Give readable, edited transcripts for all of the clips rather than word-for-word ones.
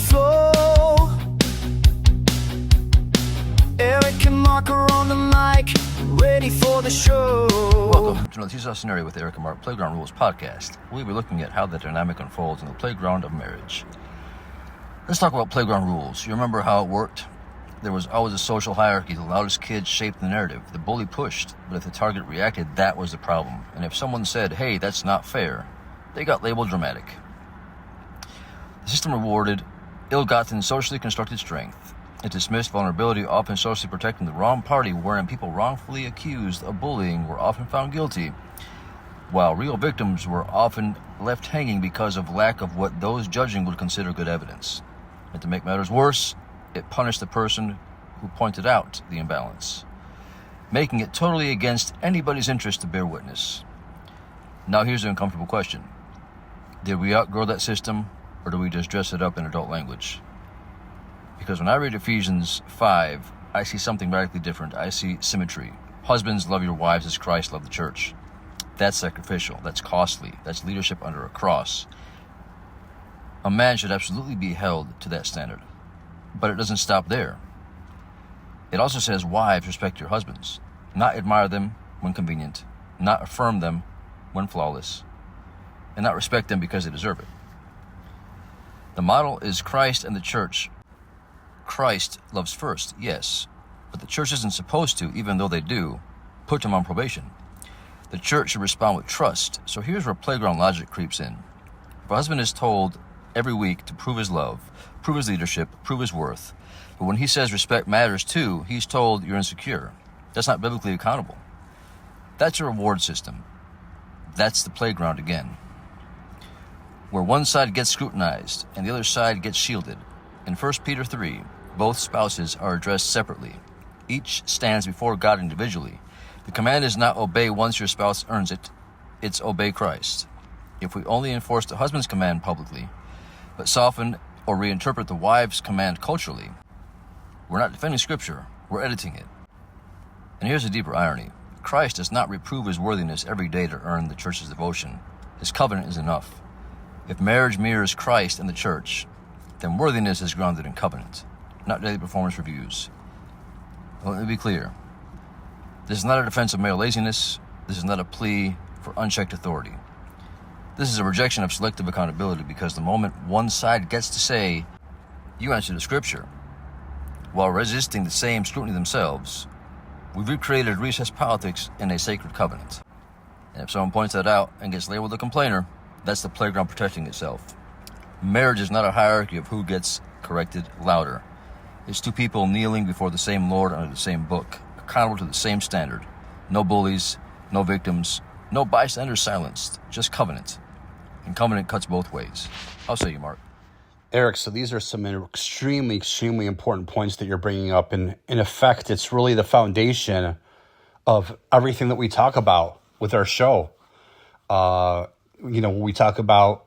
flow. Eric and Mark are on the mic, ready for the show. Welcome to another Seesaw Scenario with Eric and Mark Playground Rules podcast. We'll be looking at how the dynamic unfolds in the playground of marriage. Let's talk about playground rules. You remember how it worked? There was always a social hierarchy. The loudest kid shaped the narrative. The bully pushed, but if the target reacted, that was the problem. And if someone said, hey, that's not fair, they got labeled dramatic. The system rewarded ill-gotten, socially constructed strength. It dismissed vulnerability, often socially protecting the wrong party, wherein people wrongfully accused of bullying were often found guilty, while real victims were often left hanging because of lack of what those judging would consider good evidence. And to make matters worse, it punished the person who pointed out the imbalance, making it totally against anybody's interest to bear witness. Now here's the uncomfortable question. Did we outgrow that system, or do we just dress it up in adult language? Because when I read Ephesians 5, I see something radically different. I see symmetry. Husbands, love your wives as Christ loved the church. That's sacrificial. That's costly. That's leadership under a cross. A man should absolutely be held to that standard. But it doesn't stop there. It also says, wives, respect your husbands. Not admire them when convenient. Not affirm them when flawless. And not respect them because they deserve it. The model is Christ and the church. Christ loves first, yes. But the church isn't supposed to, even though they do, put him on probation. The church should respond with trust. So here's where playground logic creeps in. If a husband is told every week to prove his love, prove his leadership, prove his worth, but when he says respect matters too, he's told you're insecure. That's not biblically accountable. That's a reward system. That's the playground again, where one side gets scrutinized and the other side gets shielded. In 1 Peter 3, both spouses are addressed separately. Each stands before God individually. The command is not obey once your spouse earns it. It's obey Christ. If we only enforce the husband's command publicly, but soften or reinterpret the wife's command culturally, we're not defending Scripture, we're editing it. And here's a deeper irony. Christ does not reprove his worthiness every day to earn the church's devotion. His covenant is enough. If marriage mirrors Christ and the church, then worthiness is grounded in covenant, not daily performance reviews. Let me be clear. This is not a defense of male laziness. This is not a plea for unchecked authority. This is a rejection of selective accountability, because the moment one side gets to say, you answer the Scripture, while resisting the same scrutiny themselves, we've recreated recess politics in a sacred covenant. And if someone points that out and gets labeled a complainer, that's the playground protecting itself. Marriage is not a hierarchy of who gets corrected louder. It's two people kneeling before the same Lord under the same book, accountable to the same standard. No bullies, no victims, no bystanders silenced, just covenant. And covenant cuts both ways. I'll say you, Mark. Eric, so these are some extremely, extremely important points that you're bringing up. And in effect, it's really the foundation of everything that we talk about with our show. When we talk about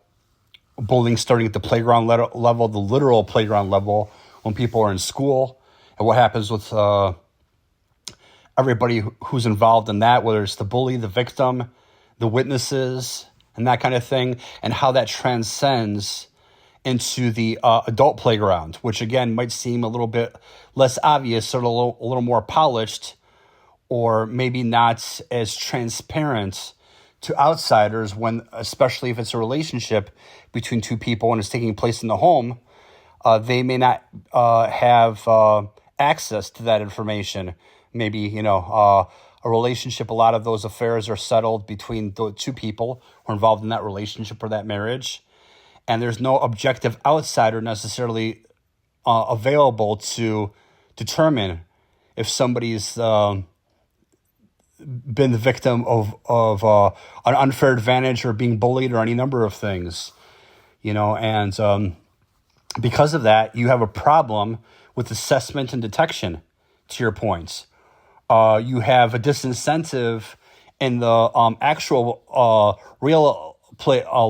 bullying starting at the playground level, the literal playground level, when people are in school, and what happens with everybody who's involved in that, whether it's the bully, the victim, the witnesses, and that kind of thing, and how that transcends into the adult playground, which again might seem a little bit less obvious, or a little more polished, or maybe not as transparent to outsiders, when, especially if it's a relationship between two people and it's taking place in the home, they may not have access to that information. Maybe, a relationship, a lot of those affairs are settled between the two people who are involved in that relationship or that marriage. And there's no objective outsider necessarily available to determine if somebody's been the victim of an unfair advantage or being bullied or any number of things, and because of that, you have a problem with assessment and detection, to your points. You have a disincentive in the actual real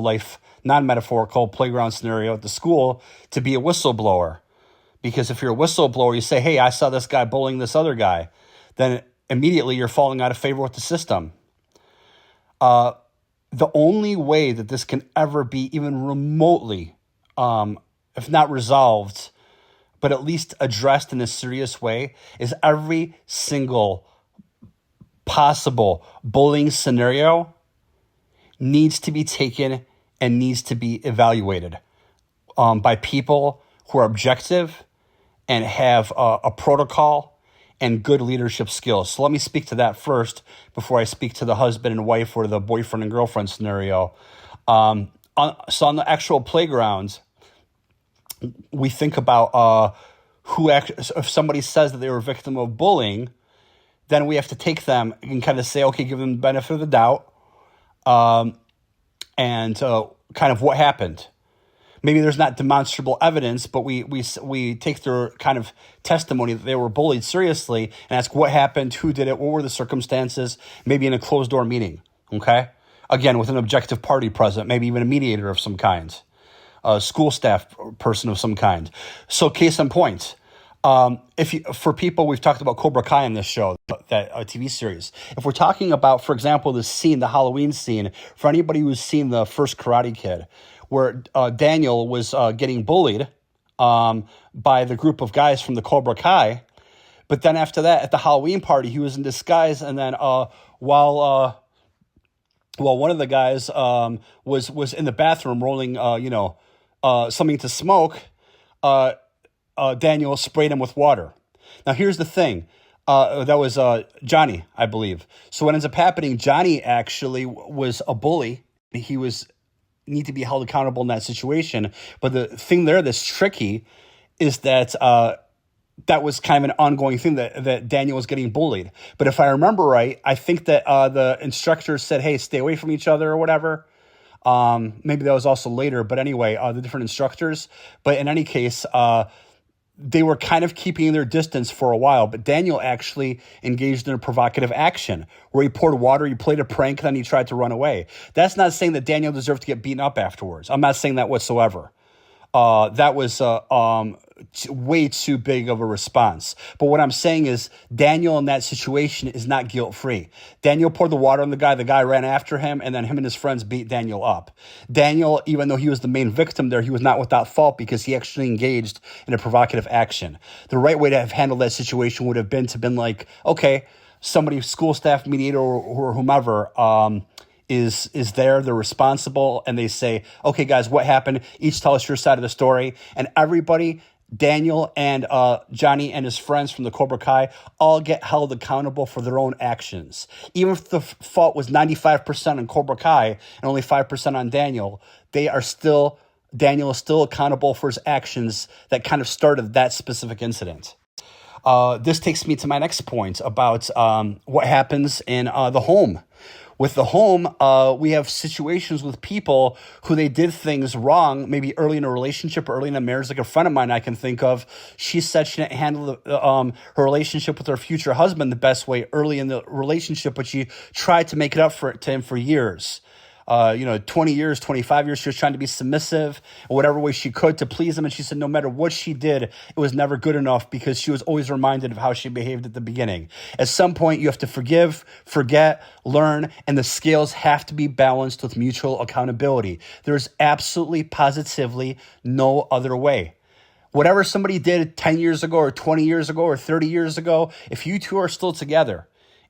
life, non-metaphorical playground scenario at the school to be a whistleblower. Because if you're a whistleblower, you say, hey, I saw this guy bullying this other guy, then immediately you're falling out of favor with the system. The only way that this can ever be even remotely if not resolved, but at least addressed in a serious way, is every single possible bullying scenario needs to be taken and needs to be evaluated by people who are objective and have a protocol and good leadership skills. So let me speak to that first before I speak to the husband and wife or the boyfriend and girlfriend scenario. So on the actual playground, we think about if somebody says that they were a victim of bullying, then we have to take them and kind of say, okay, give them the benefit of the doubt, and kind of what happened. Maybe there's not demonstrable evidence, but we take their kind of testimony that they were bullied seriously and ask what happened, who did it, what were the circumstances, maybe in a closed-door meeting, okay? Again, with an objective party present, maybe even a mediator of some kind, a school staff person of some kind. So case in point, for people, we've talked about Cobra Kai in this show, that TV series. If we're talking about, for example, the Halloween scene, for anybody who's seen the first Karate Kid, where Daniel was getting bullied by the group of guys from the Cobra Kai, but then after that, at the Halloween party, he was in disguise, and then while one of the guys was in the bathroom rolling something to smoke, Daniel sprayed him with water. Now, here's the thing. That was Johnny, I believe. So what ends up happening, Johnny actually was a bully. He need to be held accountable in that situation. But the thing there that's tricky is that that was kind of an ongoing thing that Daniel was getting bullied. But if I remember right, I think that the instructors said, hey, stay away from each other or whatever. Maybe that was also later. But anyway, the different instructors. But in any case, they were kind of keeping their distance for a while, but Daniel actually engaged in a provocative action where he poured water, he played a prank, then he tried to run away. That's not saying that Daniel deserved to get beaten up afterwards. I'm not saying that whatsoever. That was way too big of a response. But what I'm saying is Daniel in that situation is not guilt-free. Daniel poured the water on the guy ran after him, and then him and his friends beat Daniel up. Daniel, even though he was the main victim there, he was not without fault because he actually engaged in a provocative action. The right way to have handled that situation would have been like, okay, somebody, school staff, mediator, or whomever, is there, they're responsible, and they say, okay, guys, what happened? Each tell us your side of the story. And everybody, Daniel and Johnny and his friends from the Cobra Kai, all get held accountable for their own actions. Even if the fault was 95% on Cobra Kai and only 5% on Daniel, Daniel is still accountable for his actions that kind of started that specific incident. This takes me to my next point about what happens in the home. With the home, we have situations with people who they did things wrong, maybe early in a relationship or early in a marriage. Like a friend of mine I can think of, she said she didn't handle her relationship with her future husband the best way early in the relationship, but she tried to make it up to him for years. 20 years, 25 years, she was trying to be submissive in whatever way she could to please him. And she said no matter what she did, it was never good enough because she was always reminded of how she behaved at the beginning. At some point, you have to forgive, forget, learn, and the scales have to be balanced with mutual accountability. There's absolutely, positively no other way. Whatever somebody did 10 years ago or 20 years ago or 30 years ago, if you two are still together,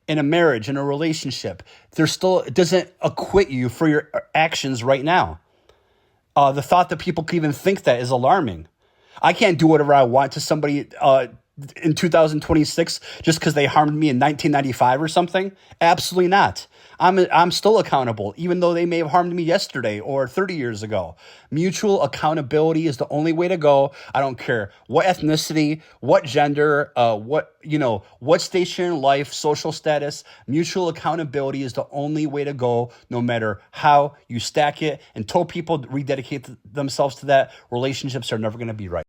in a marriage, in a relationship, it doesn't acquit you for your actions right now. The thought that people can even think that is alarming. I can't do whatever I want to somebody in 2026 just because they harmed me in 1995 or something. Absolutely not. I'm still accountable, even though they may have harmed me yesterday or 30 years ago. Mutual accountability is the only way to go. I don't care what ethnicity, what gender, what station in life, social status. Mutual accountability is the only way to go, no matter how you stack it. Until people rededicate themselves to that, relationships are never going to be right.